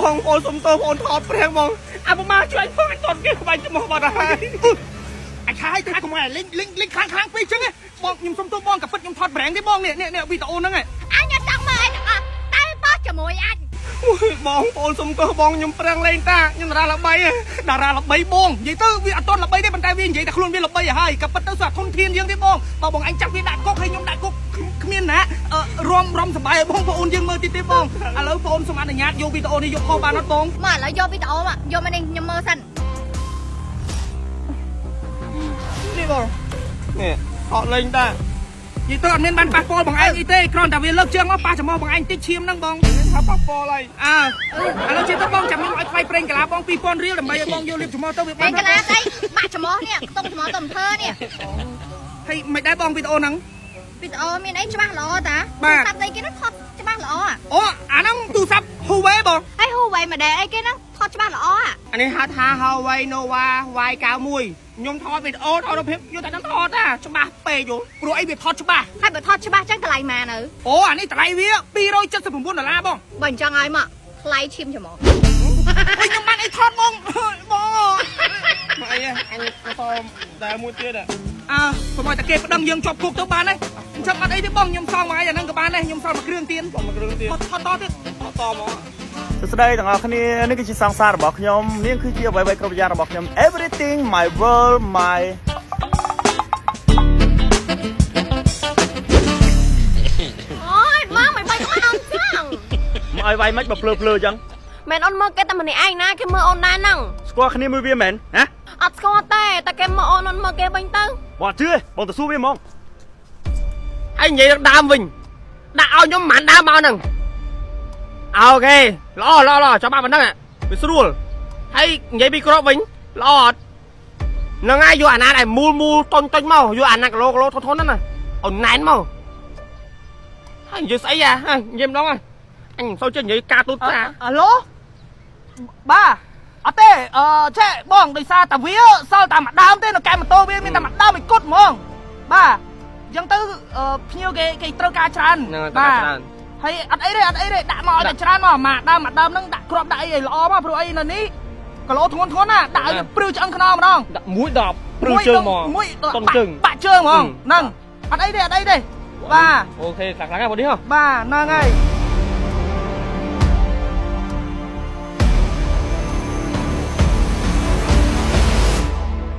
បងប្អូនសុំទោសបងថតព្រះបងអាប្រមាជួយផងអញតន់គេក្បាច់ចំហបាត់ហើយអញថាឲ្យថាកុំឲ្យលេងខ្លាំងពេកចឹងបងខ្ញុំសុំទោសបងក៏ពិតខ្ញុំថតប្រេងទេបងនេះវីដេអូហ្នឹងអញចង់មើលអីទាំងអស់តែបោះជាមួយអញបងប្អូនសុំទោសបងខ្ញុំប្រេងលេងតាខ្ញុំតារាល្បីបងនិយាយទៅវាអត់ទាន់ល្បីទេប៉ុន្តែវានិយាយតែខ្លួនវាល្បីហើយក៏ពិតទៅស្អាតធនធានយើងទេបងបើបងអញចាប់វាដាក់គុកហើយខ្ញុំដាក់គុកគ្មានណារំសបាយឲ្យបងប្អូនយើងមើលតិចទេបងឥឡូវបងសូមអនុញ្ញាតយកវីដេអូនេះយកខុសបានអត់បងមកឥឡូវយកវីដេអូមកយកមកនេះខ្ញុំមើលសិននេះបងនេះអត់លេងតានិយាយទៅអត់មានបានប៉ះពាល់បងឯងអីទេគ្រាន់តែវាលើកជើងមកប៉ះចំហបងឯងតិចឈាមហ្នឹងបងថាប៉ះពាល់ហើយឥឡូវជិះទៅបងចាំខ្ញុំឲ្យថ្លៃប្រេងកាឡាបង2000រៀលដើម្បីឲ្យបងយកលៀបចំហទៅវាបានកាឡាស្អីបាក់ចំហនេះខ្ទង់ចំហទៅអំភើនេះហើយមិនដែរបងវីដេអូហ្នឹងវីដេអូមានអីច្បាស់ល្អតាទូរស័ព្ទអីគេហ្នឹងថតច្បាស់ល្អអូអាហ្នឹងទូរស័ព្ទ Huawei បងហើយ Huawei ម៉ូដែលអីគេហ្នឹងថតច្បាស់ល្អអានេះហៅថា Huawei Nova Y91ខ្ញុំថតវីដេអូថតរូបភាពយកតែហ្នឹងថតតាច្បាស់ពេកយល់ព្រោះអីវាថតច្បាស់ហើយបើថតច្បាស់ចឹងតម្លៃម៉ានទៅអូអានេះតម្លៃវា$279បងបើអញ្ចឹងហើយមកថ្លៃឈាមច្មោះខ្ញុំបានអីថតបងអីអញទៅតែមួយទៀតប្រហែលតែគេប្តឹងយើងជាប់គុកទៅបានហើយអញ្ចឹងអត់អីទេបងខ្ញុំសងមកអាហ្នឹងក៏បានដែរខ្ញុំសងមួយគ្រឿងទៀតថតតទៀតថតមកសួស្តីទាំងអស់គ្នានេះគឺជាសង្សាររបស់ខ្ញុំនាងគឺជាអ្វីៗគ្រប់យ៉ាងរបស់ខ្ញុំ everything my world my អូយម៉ងមិនបាច់មកអត់ចឹងមកឲ្យវាយមិនបើភ្លើអញ្ចឹងមែនអូនមើលគេតែម្នាក់ឯងណាគេមើលអូនដែរហ្នឹងស្គាល់គ្នាមួយវាមែនណាអត់ស្គាល់ទេតែគេមើលអូនមើលគេវិញទៅបងជឿបងទៅសួរវាហ្មងហើយនិយាយដើមវិញដាក់ឲ្យខ្ញុំមិនដើមមកហ្នឹងអូខេល្អចាំបានប៉ុណ្ណឹងវាស្រួលហើយនិយាយពីក្របវិញល្អអត់ហ្នឹងហើយយកអាណាដែលមូលតុញមកយកអាណាគីឡូធនហ្នឹងណាអូនណែនមកហើយនិយាយស្អីនិយាយម្ដងហើយអញមិនសូវចេះនិយាយការទូតតាអាឡូបាទអត់ទេឆែបងដោយសារតែវាសល់តែមួយដើមទេនៅកែម៉ូតូវាមានតែមួយដើមឲ្យគត់ហ្មងបាទអញ្ចឹងទៅភ្ញៀវគេត្រូវការច្រើនបាទហើយអត់អីទេដាក់មកឲ្យតែច្រើនមកមួយដើមហ្នឹងដាក់គ្រាប់ដាក់អីឲ្យល្អមកព្រោះអីនៅនេះគីឡូធ្ងន់ណាដាក់ឲ្យព្រឺឆ្អឹងខ្នងម្ដងដាក់មួយដបព្រឺជើងមកមួយតុនជើងបាក់ជើងហ្មងហ្នឹងអត់អីទេបាទអូខេខ្លាំងណាស់បងនេះហ៎បាទហ្នឹងហើយ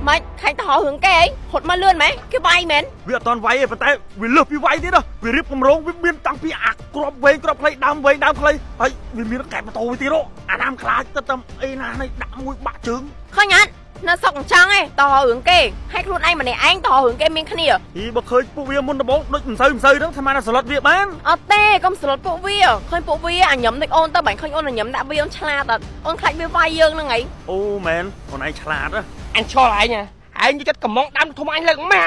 មិនខាញ់តោះរឿងគេអីហត់មកលឿនម៉េចគេវាយមែនវាអត់តន់វាយទេប៉ុន្តែវាលើសពីវាយទៀតវារៀបគម្រោងវាមានតាំងពីអាក្របវែងក្របខ្លីដើមវែងដើមខ្លីហើយវាមានកែម៉ូតូវាទៀតអាដើមខ្លាចទៅតាមអីណានេះដាក់មួយបាក់ជើងឃើញអត់នៅសុកអញ្ចឹងឯងតោះរឿងគេហើយខ្លួនឯងម្នាក់ឯងតោះរឿងគេមានគ្នាបើឃើញពួកវាមុនដំបូងដូចមិនសូវហ្នឹងថាបានស្លុតវាបានអត់ទេកុំស្លុតពួកវាឃើញពួកវាអាញឹមដូចអូនទៅបាញ់ឃើញអូនញឹមដាក់វាអូនឆ្លាតអត់អូនខ្លាចវាវាយយើងហ្នឹងឯងអូមែនអូនឯងឆ្លាតអញឆ្លឯងឯងចិត្តកំងដាំធំអញលើកម៉ា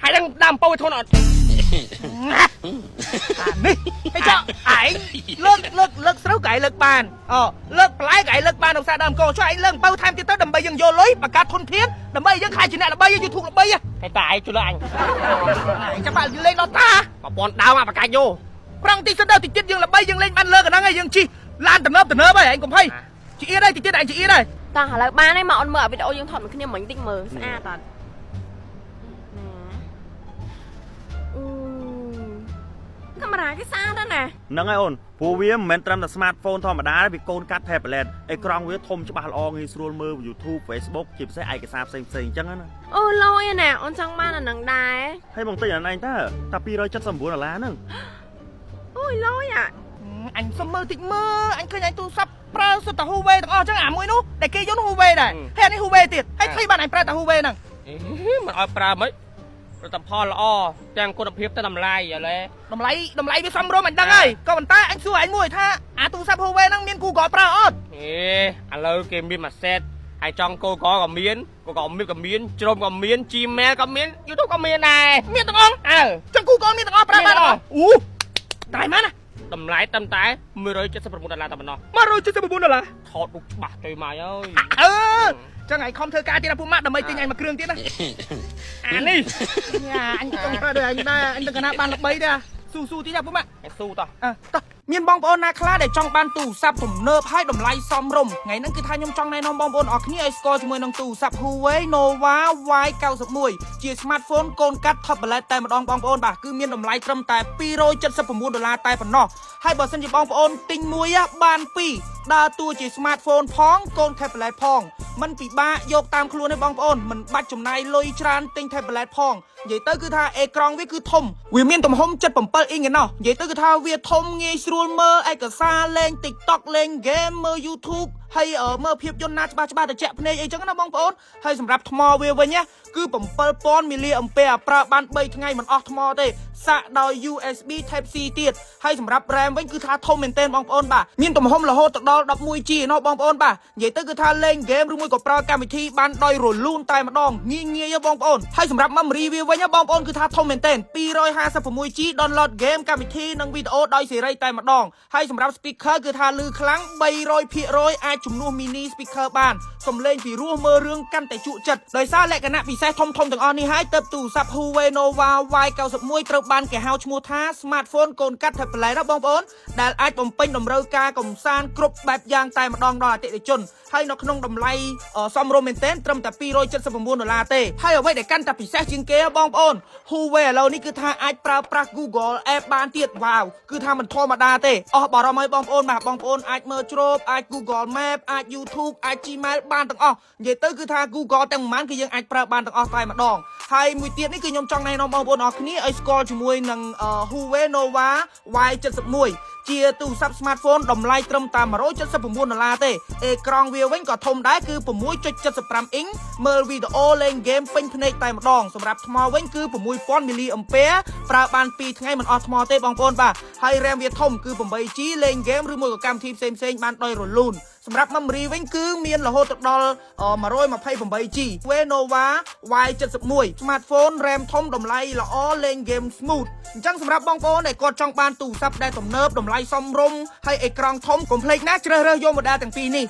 ហើយដឹងដាំពោធនអត់នេះហេចឯងលើកស្រូវកែលើកបានលើកបន្លែកែលើកបានឧស្សាហ៍ដើមកោចុះឯងលើកបើថែមទៀតទៅដើម្បីយើងយកលុយបង្កើតធនធានដើម្បីយើងខ្លាចជាអ្នកល្បីយើង YouTube ល្បីហេតាឯងជួយលើអញចាំបាក់លេងដល់តាប្រព័ន្ធដើមបកាច់យោប្រឹងតិចសិនទៅតិចទៀតយើងល្បីយើងលេងបានលើកហ្នឹងហើយយើងជិះឡានទំនើបហើយឯងកុំភ័យជីអៀតហើយតិចទៀតឯងជីអៀតហើយតោះឥឡូវបានហើយមកអូនមើលវីដេអូយើងថតមួយគ្នាមិញតិចមើលស្អាតអត់កាមេរ៉ាគេស្អាតណាស់ហ្នឹងហើយអូនព្រោះវាមិនមែនត្រឹមតែ smartphone ធម្មតាទេវាកូនកាត់ tablet អេក្រង់វាធំច្បាស់ល្អងាយស្រួលមើល YouTube Facebook ជាពិសេសឯកសារផ្សេងអញ្ចឹងណាអូលយណាអូនចង់បានអាហ្នឹងដែរហើយបងតិចអានេះតា$279ហ្នឹងអូយលយអញសុំមើលតិចមើលអញឃើញអញទូរស័ព្ទប្រើសុទ្ធតែ Huawei ទាំងអស់អញ្ចឹងអាមួយនោះតែគេយក Huawei ដែរហើយអានេះ Huawei ទៀតហើយថ្លៃបានអញប្រើតែ Huawei ហ្នឹងមិនឲ្យប្រើមិនប្រតិផលល្អទាំងគុណភាពទៅតម្លៃឥឡូវតម្លៃវាសមរម្យអញដឹងហើយក៏ប៉ុន្តែអញសួរឯងមួយថាអាទូរស័ព្ទ Huawei ហ្នឹងមាន Google ប្រើអត់ឥឡូវគេមានមួយសេតហើយចង់ Google ក៏មាន Google Meet ក៏មាន Chrome ក៏មាន Gmail ក៏មាន YouTube ក៏មានដែរមានទាំងអស់ចឹង Google មានទាំងអស់ប្រើបានអត់អូតែម៉ានណាតម្លៃត្រឹមតែ$179តែប៉ុណ្ណោះ$179ថតរូបច្បាស់ទៅម៉ៃអើយចឹងឯងខំធ្វើការទៀតណាពួកម៉ាក់ដើម្បីទិញឯងមួយគ្រឿងទៀតណាអានេះអញចង់ប្រើដូចឯងដែរអញទៅកណាបានល្បីដែរ ស៊ូទីណាពុំស៊ូតោះ មានបងប្អូនណាខ្លះដែលចង់បានទូរស័ព្ទទំនើបហើយតម្លៃសមរម្យថ្ងៃហ្នឹងគឺថាខ្ញុំចង់ណែនាំបងប្អូនអរគ្នាឲ្យស្គាល់ជាមួយនឹងទូរស័ព្ទ Huawei Nova Y91 ជា smartphone កូនកាត់ tablet តែម្ដងបងប្អូនបាទគឺមានតម្លៃត្រឹមតែ$279តែប៉ុណ្ណោះហើយបើសិនជាបងប្អូនទិញមួយបាន2ដើរតួជា smartphone ផងកូន tablet ផងมันពិបាកយកតាមខ្លួនទេបងប្អូនមិនបាច់ចំណាយលុយច្រើនទិញ tablet ផងនិយាយទៅគឺថាអេក្រង់វាគឺធំវាមានទំហំ77អ៊ីងឯណោះនិយាយទៅគឺថាវាធំងាយស្រួលមើលឯកសារលេង TikTok លេង game មើល YouTube ហើយមើលភាពយន្តណាច្បាស់ៗទៅចាក់ភ្នែកអីចឹងណាបងប្អូនហើយសម្រាប់ថ្មវាវិញគឺ7000មីលីអាំពែប្រើបាន3ថ្ងៃមិនអស់ថ្មទេសាកដោយ USB Type C ទៀតហើយសម្រាប់ RAM វិញគឺថាធំមែនទែនបងប្អូនបាទមានទំហំរហូតដល់ 11G ណោះបងប្អូនបាទនិយាយទៅគឺថាលេង game ឬមួយក៏ប្រើកម្មវិធីបានដោយរលូនតែម្ដងងាយបងប្អូនហើយសម្រាប់ memory វាវិញបងប្អូនគឺថាធំមែនទែន 256G download game កម្មវិធីនិងវីដេអូដោយសេរីតែម្ដងហើយសម្រាប់ speaker គឺថាឮខ្លាំង 300% អាចជំនួស mini speaker បានសំឡេងពីរោះមើលរឿងកាន់តែជក់ចិត្តដោយសារលក្ខណៈពិសេសធំទាំងអស់នេះហើយទើបទូរស័ព្ទ Huawei Nova Y91 ត្រូវបានគេហៅឈ្មោះថា smartphone កូនកាត់ tablet ណាបងប្អូនដែលអាចបំពេញតម្រូវការកម្សាន្តគ្រប់បែបយ៉ាងតែម្ដងដល់អតិថិជនហើយនៅក្នុងតម្លៃសមរម្យមែនទែនត្រឹមតែ$279ទេហើយអ្វីដែលកាន់តែពិសេសជាងគេបងប្អូន Huawei ឥឡូវនេះគឺថាអាចប្រើប្រាស់ Google App បានទៀតវ៉ាវគឺថាមិនធម្មតាទេអស់បារម្ភហើយបងប្អូនបាទបងប្អូនអាចមើលជ្រោបអាច Google Map អាច YouTube អាច Gmail បានទាំងអស់និយាយទៅគឺថា Google ទាំងប៉ុន្មានគឺយើងអាចប្រើបានទាំងអស់តែម្ដងហើយមួយទៀតនេះគឺខ្ញុំចង់ណែនាំបងប្អូនអរគ្នាឲ្យស្គាល់ជាមួយនឹង Huawei Nova Y71 ជាទូរស័ព្ទ smartphone តម្លៃត្រឹមតែ$179ទេអេក្រង់វាវិញក៏ធំដែរគឺ 6.75 អ៊ីងមើលវីដេអូលេង game ពេញភ្នែកតែម្ដងសម្រាប់ថ្មវិញគឺ6000មីលីអាំពែប្រើបាន2ថ្ងៃមិនអស់ថ្មទេបងប្អូនបាទហើយ RAM វាធំគឺ 8G លេង game ឬមួយក៏កម្មវិធីផ្សេងៗបានដោយរលូនសម្រាប់ memory វិញគឺមានរហូតដល់ 128G Nova Y71 smartphone RAM ធំតម្លៃល្អលេង game smooth អញ្ចឹងសម្រាប់បងប្អូនដែលគាត់ចង់បានទូរស័ព្ទដែលទំនើបតម្លៃសមរម្យហើយអេក្រង់ធំកុំភ្លេចណាជ្រើសរើសយក model ទាំងពីរនេះ